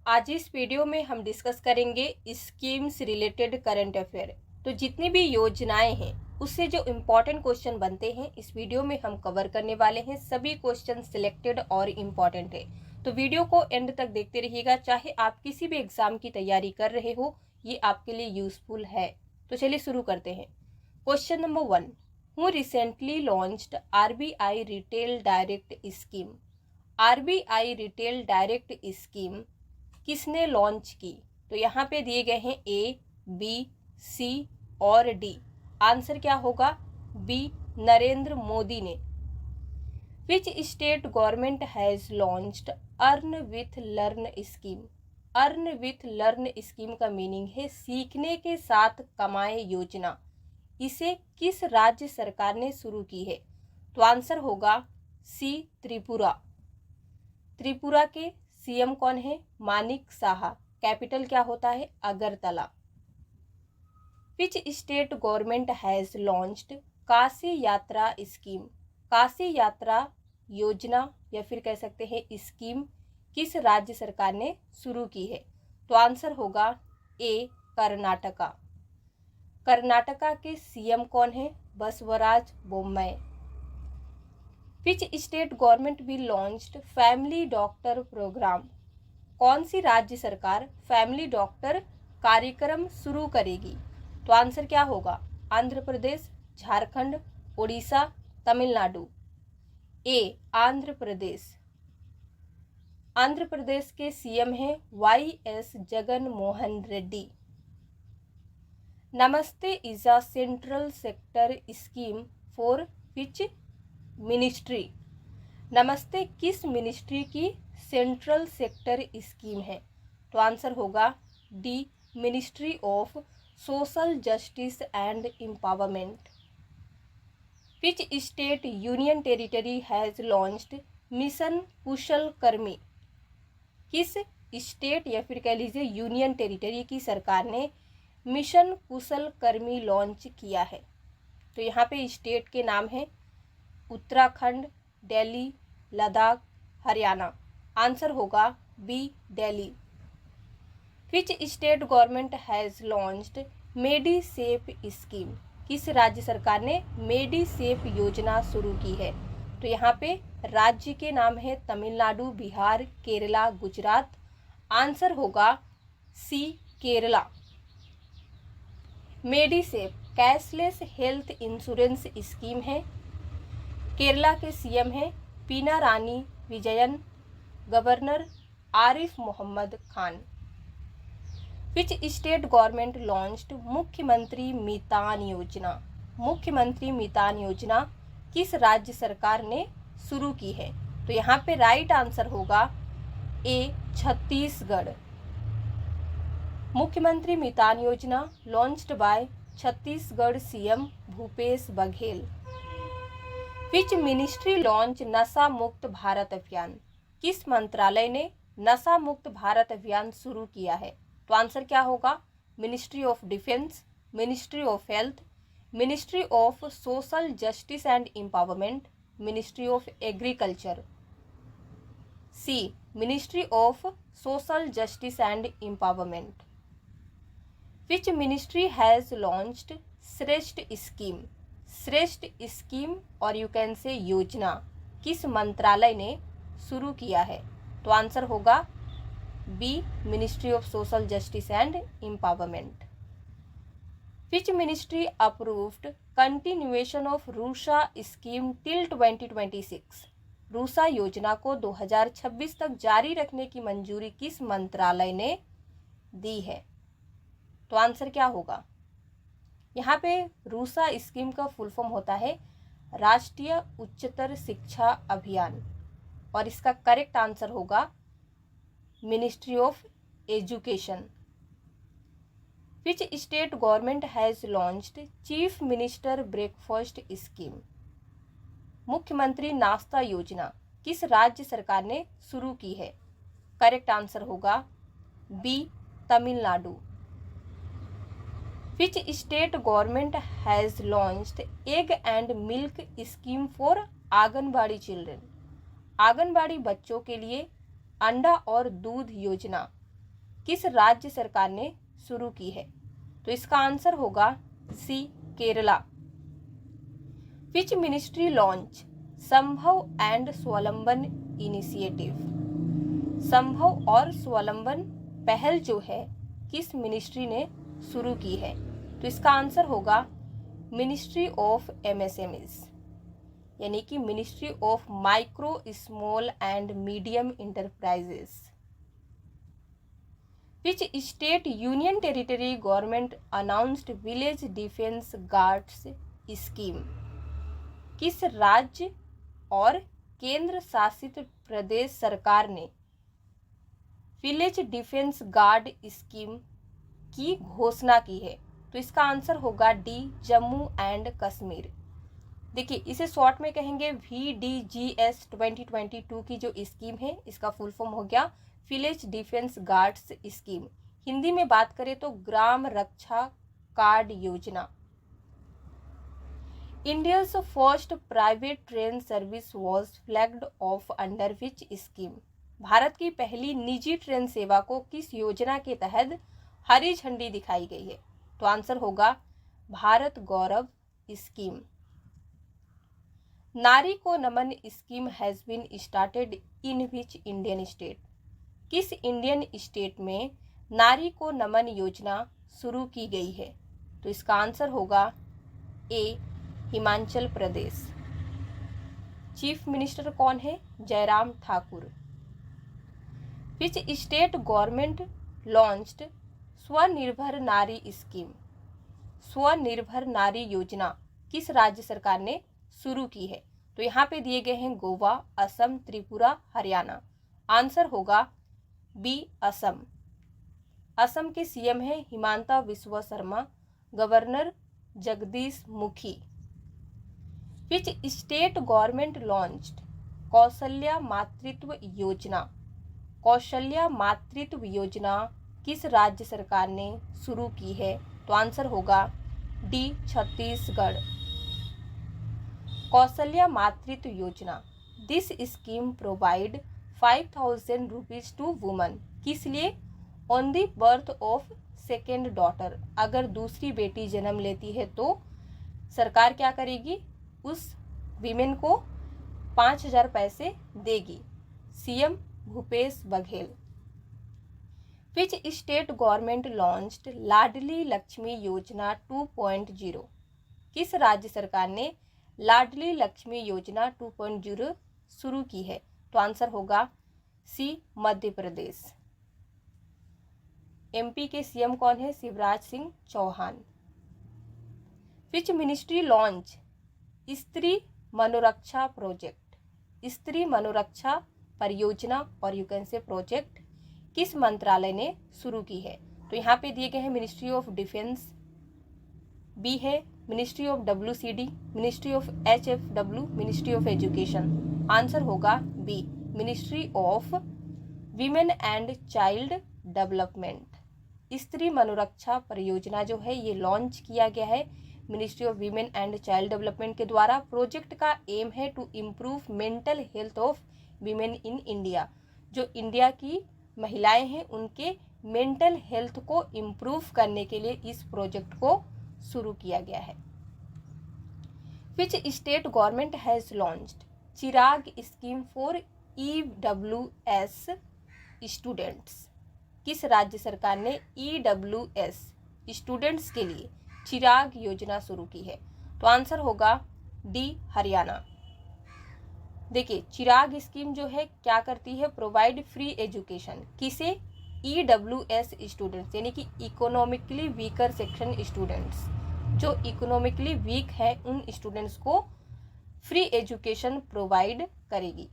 आज इस वीडियो में हम डिस्कस करेंगे स्कीम्स रिलेटेड करंट अफेयर। तो जितनी भी योजनाएं हैं उससे जो इम्पोर्टेंट क्वेश्चन बनते हैं इस वीडियो में हम कवर करने वाले हैं। सभी क्वेश्चन सिलेक्टेड और इम्पोर्टेंट है, तो वीडियो को एंड तक देखते रहिएगा। चाहे आप किसी भी एग्जाम की तैयारी कर रहे हो, ये आपके लिए यूजफुल है। तो चलिए शुरू करते हैं। Question number 1, who recently launched RBI retail direct scheme. RBI retail direct scheme किसने लॉन्च की? तो यहाँ पे दिए गए हैं A, B, C और D। आंसर क्या होगा? B, नरेंद्र मोदी ने। Which state government has launched earn with learn scheme. Earn with learn scheme का मीनिंग है सीखने के साथ कमाए योजना। इसे किस राज्य सरकार ने शुरू की है? तो आंसर होगा C, त्रिपुरा। त्रिपुरा के सीएम कौन है? मानिक साहा। कैपिटल क्या होता है? अगरतला। विच state government has launched Kashi यात्रा स्कीम। काशी यात्रा योजना या फिर कह सकते हैं स्कीम किस राज्य सरकार ने शुरू की है? तो आंसर होगा A, कर्नाटका। कर्नाटका के सीएम कौन है? बसवराज बोम्मई। विच स्टेट गवर्नमेंट भी लॉन्च्ड फैमिली डॉक्टर प्रोग्राम। कौन सी राज्य सरकार फैमिली डॉक्टर कार्यक्रम शुरू करेगी? तो आंसर क्या होगा? आंध्र प्रदेश, झारखंड, उड़ीसा, तमिलनाडु। A, आंध्र प्रदेश। आंध्र प्रदेश के सीएम हैं YS जगन मोहन रेड्डी। नमस्ते is a central sector scheme for which ministry. नमस्ते किस मिनिस्ट्री की सेंट्रल सेक्टर स्कीम है? तो आंसर होगा D, ministry of social justice and empowerment. Which state union territory has launched mission Kushal Karmi. किस स्टेट या फिर कह लीजिए यूनियन टेरिटरी की सरकार ने मिशन कुशल कर्मी लॉन्च किया है? तो यहाँ पे स्टेट के नाम है उत्तराखंड, दिल्ली, लद्दाख, हरियाणा। आंसर होगा B, Delhi. Which state government has launched Medisep scheme. किस राज्य सरकार ने मेडीसेफ योजना शुरू की है? तो यहाँ पे राज्य के नाम है तमिलनाडु, बिहार, केरला, गुजरात। आंसर होगा C, Kerala. Medisep cashless health insurance scheme है। केरला के सीएम हैं Pinarayi Vijayan, governor Arif Mohammed Khan. Which state government launched Mukhyamantri Mitan योजना। मुख्यमंत्री मितान योजना किस राज्य सरकार ने शुरू की है? तो यहाँ पे राइट आंसर होगा A, छत्तीसगढ़। मुख्यमंत्री मितान योजना launched by Chhattisgarh CM Bhupesh Baghel. Which ministry launch नशा मुक्त भारत अभियान। किस मंत्रालय ने नशा मुक्त भारत अभियान शुरू किया है? तो आंसर क्या होगा? Ministry of defence, ministry of health, ministry of social justice and empowerment, ministry of agriculture. C, ministry of social justice and empowerment. Which ministry has launched श्रेष्ठ स्कीम। श्रेष्ठ स्कीम और यू कैन से योजना किस मंत्रालय ने शुरू किया है? तो आंसर होगा B, ministry of social justice and empowerment. Which ministry approved continuation of RUSA scheme till 2026। RUSA योजना को 2026 तक जारी रखने की मंजूरी किस मंत्रालय ने दी है? तो आंसर क्या होगा? यहाँ पे रूसा स्कीम का फुल फॉर्म होता है राष्ट्रीय उच्चतर शिक्षा अभियान और इसका करेक्ट आंसर होगा ministry of education. Which state government has launched chief minister breakfast scheme. मुख्यमंत्री नाश्ता योजना किस राज्य सरकार ने शुरू की है? करेक्ट आंसर होगा B, Tamil Nadu. Which state government has launched egg and milk scheme for anganwadi children. Anganwadi बच्चों के लिए अंडा और दूध योजना किस राज्य सरकार ने शुरू की है? तो इसका आंसर होगा सी, केरला। विच मिनिस्ट्री लॉन्च संभव एंड स्वावलंबन इनिशिएटिव? संभव और स्वावलंबन पहल जो है किस मिनिस्ट्री ने शुरू की है? तो इसका आंसर होगा मिनिस्ट्री ऑफ एमएसएमईज, यानी कि ministry of micro small and medium enterprises. Which state union territory government announced village defence guards scheme? किस राज्य और केंद्र शासित प्रदेश सरकार ने विलेज डिफेंस गार्ड स्कीम की घोषणा की है? तो इसका आंसर होगा डी, जम्मू एंड कश्मीर। देखिए, इसे शॉर्ट में कहेंगे VDGS 2022 की जो स्कीम है, इसका फुल फॉर्म हो गया village defence guards scheme. Hindi में बात करें तो ग्राम रक्षा कार्ड योजना। India's first private train service was flagged of under which scheme? Bharat की पहली निजी ट्रेन सेवा को किस योजना के तहत हरी झंडी दिखाई गई है? तो आंसर होगा भारत गौरव scheme. Nari Ko Naman scheme has been started in which Indian state? किस इंडियन स्टेट में नारी को नमन योजना शुरू की गई है? तो इसका आंसर होगा A, Himachal Pradesh. Chief minister कौन है? Jairam Thakur. Which state government launched Swanirbhar Nari scheme? स्वनिर्भर नारी योजना किस राज्य सरकार ने शुरू की है? तो यहाँ पे दिए गए हैं गोवा, असम, त्रिपुरा, हरियाणा। आंसर होगा बी, असम। असम के सीएम हैं हिमांता बिस्वा शर्मा, गवर्नर जगदीश मुखी। विच state government launched Kaushalya Matritva योजना? कौशल्या मातृत्व योजना किस राज्य सरकार ने शुरू की है? तो आंसर होगा D, Chhattisgarh. Kaushalya Matritva Yojana, this scheme provide 5,000 rupees to woman. किस लिए? On the birth of second daughter. अगर दूसरी बेटी जन्म लेती है तो सरकार क्या करेगी? उस वीमेन को 5,000 पैसे देगी। CM Bhupesh Baghel. Which state government launched Ladli Laxmi Yojana 2.0? किस राज्य सरकार ने लाडली लक्ष्मी योजना 2.0 शुरू की है? तो आंसर होगा सी, मध्य प्रदेश। एमपी के सीएम कौन है? Shivraj Singh Chouhan. Which ministry launch Stree Manoraksha project? स्त्री मनोरक्षा परियोजना और यू कैन से प्रोजेक्ट किस मंत्रालय ने शुरू की है? तो यहाँ पे दिए गए हैं मिनिस्ट्री ऑफ डिफेंस, बी है ministry of WCD, ministry of HFW, ministry of education. Answer होगा B, ministry of women and child development. Stree Manoraksha परियोजना जो है ये लॉन्च किया गया है ministry of women and child development के द्वारा। प्रोजेक्ट का एम है to improve mental health of women in India. जो इंडिया की महिलाएं हैं उनके मेंटल हेल्थ को इम्प्रूव करने के लिए इस प्रोजेक्ट को शुरू किया गया है। विच state government has launched Chirag scheme for EWS students? किस राज्य सरकार ने EWS स्टूडेंट्स के लिए चिराग योजना शुरू की है? तो आंसर होगा डी, हरियाणा। देखिए, चिराग स्कीम जो है क्या करती है? Provide free education. किसे? EWS स्टूडेंट्स, यानी कि इकोनॉमिकली वीकर सेक्शन स्टूडेंट्स। जो इकोनॉमिकली वीक है उन स्टूडेंट्स को फ्री एजुकेशन प्रोवाइड करेगी।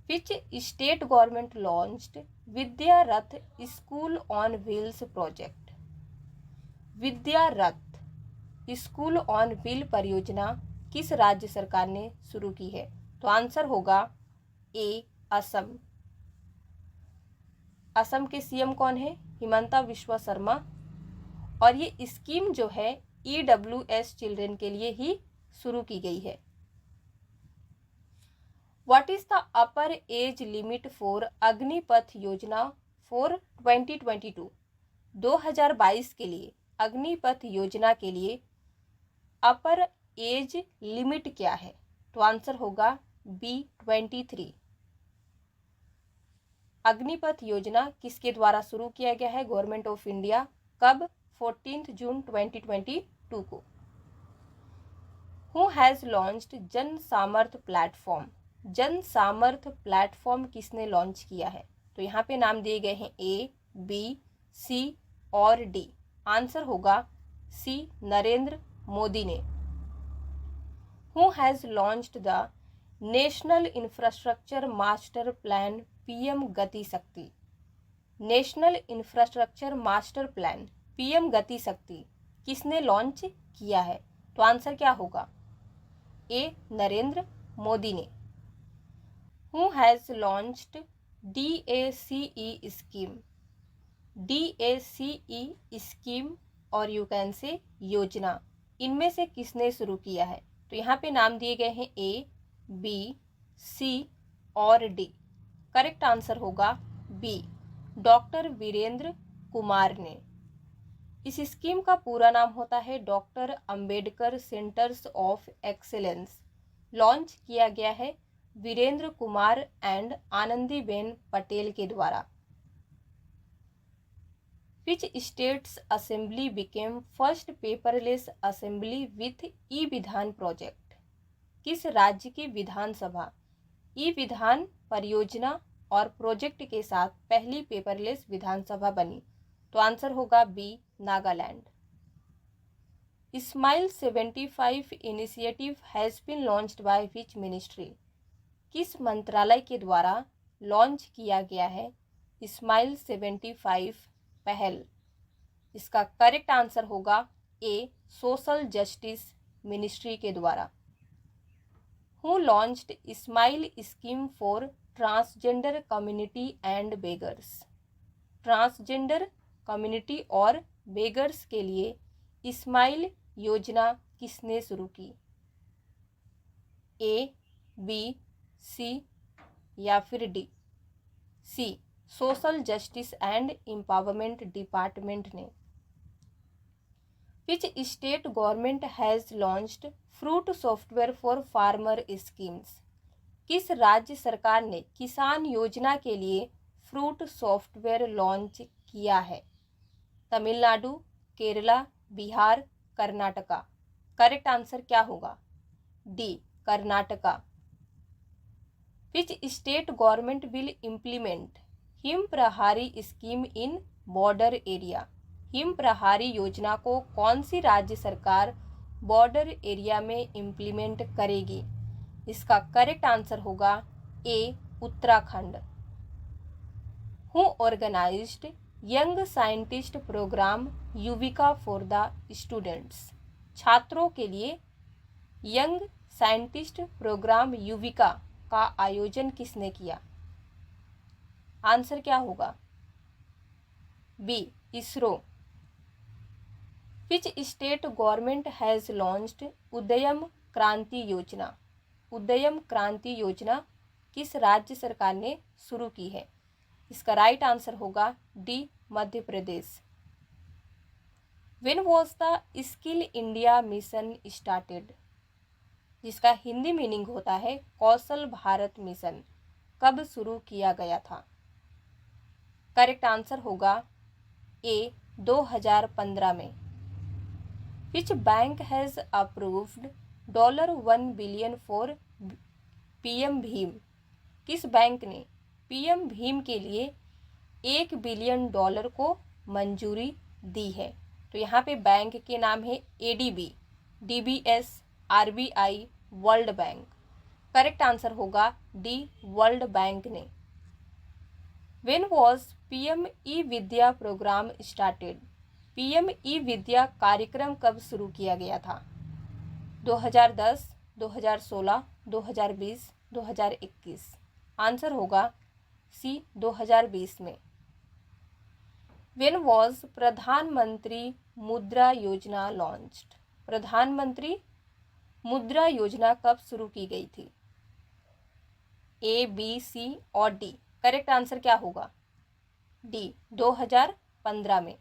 विच state government launched Vidya Rath school on wheels project? Vidya Rath school on wheel परियोजना किस राज्य सरकार ने शुरू की है? तो आंसर होगा ए, असम। असम के सीएम कौन है? हिमंता बिस्वा शर्मा। और ये स्कीम जो है EWS चिल्ड्रन के लिए ही शुरू की गई है। What is the upper age limit for Agnipath Yojana for 2022 2022 के लिए अग्निपथ योजना के लिए अपर एज लिमिट क्या है? तो आंसर होगा बी 23। अग्निपथ योजना किसके द्वारा शुरू किया गया है? Government of India. कब? 14 जून 2022 को। हु हैज लॉन्च्ड जन सामर्थ्य प्लेटफॉर्म? जन सामर्थ्य प्लेटफॉर्म किसने लॉन्च किया है? तो यहाँ पे नाम दिए गए हैं ए, बी, सी और डी। आंसर होगा सी, नरेंद्र मोदी ने। Who has launched the national infrastructure master plan PM गति शक्ति? National infrastructure master plan PM गति शक्ति किसने लॉन्च किया है? तो आंसर क्या होगा? ए, नरेंद्र मोदी ने। Who has launched DACE scheme? DACE scheme और यू कैन से योजना, इनमें से किसने शुरू किया है? तो यहाँ पे नाम दिए गए हैं ए, बी, सी और डी। करेक्ट आंसर होगा बी, डॉक्टर वीरेंद्र कुमार ने। इस स्कीम का पूरा नाम होता है doctor Ambedkar centres of excellence. Launch किया गया है वीरेंद्र कुमार एंड आनंदीबेन पटेल के द्वारा। Which states assembly became first paperless assembly with e Vidhan project? किस राज्य की विधानसभा ई-विधान परियोजना और प्रोजेक्ट के साथ पहली पेपरलेस विधानसभा बनी? तो आंसर होगा B, Nagaland. Smile 75 initiative has been launched by which ministry? किस मंत्रालय के द्वारा लॉन्च किया गया है स्माइल 75 पहल? इसका करेक्ट आंसर होगा ए, सोशल जस्टिस मिनिस्ट्री के द्वारा। Who launched smile scheme for transgender community and beggars? Transgender community और बेगर्स के लिए स्माइल योजना किसने शुरू की? ए, बी, सी या फिर D? C, social justice and empowerment department ने। Which state government has launched fruit software for farmer schemes? किस राज्य सरकार ने किसान योजना के लिए फ्रूट सॉफ्टवेयर लॉन्च किया है? तमिलनाडु, केरला, बिहार, कर्नाटका। करेक्ट आंसर क्या होगा? D, Karnataka. Which state government will implement him Prahari scheme in border area? Him प्रहारी योजना को कौन सी राज्य सरकार बॉर्डर एरिया में इम्प्लीमेंट करेगी? इसका करेक्ट आंसर होगा A, Uttarakhand. Who organized young scientist programme Yuvika for the students? छात्रों के लिए यंग साइंटिस्ट प्रोग्राम युविका का आयोजन किसने किया? आंसर क्या होगा? B, ISRO. Which state government has launched Udyam Kranti Yojana? उदयम क्रांति योजना किस राज्य सरकार ने शुरू की है? इसका राइट आंसर होगा D, Madhya Pradesh. When was the skill India mission started? जिसका हिंदी मीनिंग होता है कौशल भारत मिशन, कब शुरू किया गया था? करेक्ट आंसर होगा ए, 2015 में। Which bank has approved $1 billion for PM Bhim? किस बैंक ने पीएम भीम के लिए $1 बिलियन को मंजूरी दी है? तो यहाँ पे बैंक के नाम है ADB, DBS, RBI, world bank. Correct answer होगा डी, वर्ल्ड बैंक ने। When was PM e Vidya programme started? PM e Vidya कार्यक्रम कब शुरू किया गया था? 2010, 2016, 2020, 2021। आंसर होगा सी, 2020 में। व्हेन वॉज प्रधानमंत्री मुद्रा योजना लॉन्च्ड? प्रधानमंत्री मुद्रा योजना कब शुरू की गई थी? ए, बी, सी और डी। करेक्ट आंसर क्या होगा? डी 2015 में।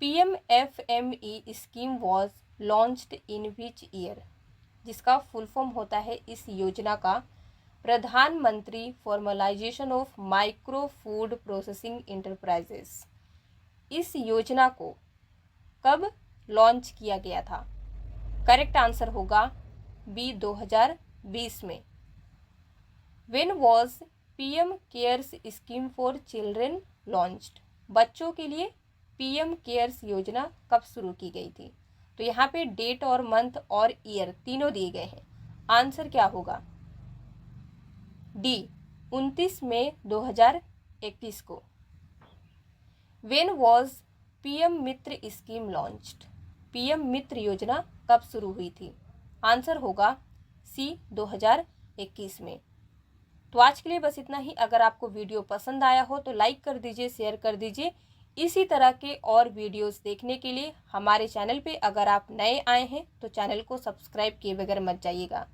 PMFME scheme was launched in which year, जिसका फुल फॉर्म होता है इस योजना का प्रधानमंत्री formalisation of micro food processing enterprises. इस योजना को कब लॉन्च किया गया था? करेक्ट आंसर होगा बी 2020 में। When was PM cares scheme for children launched, बच्चों के लिए PM केयर्स योजना कब शुरू की गई थी? तो यहाँ पे डेट और मंथ और ईयर तीनों दिए गए हैं। आंसर क्या होगा? डी 29 मई 2021 को। When was PM Mitra scheme launched, PM मित्र योजना कब शुरू हुई थी? आंसर होगा सी 2021 में। तो आज के लिए बस इतना ही। अगर आपको वीडियो पसंद आया हो तो लाइक कर दीजिए, शेयर कर दीजिए। इसी तरह के और वीडियोस देखने के लिए हमारे चैनल पे अगर आप नए आए हैं तो चैनल को सब्सक्राइब किए बगैर मत जाइएगा।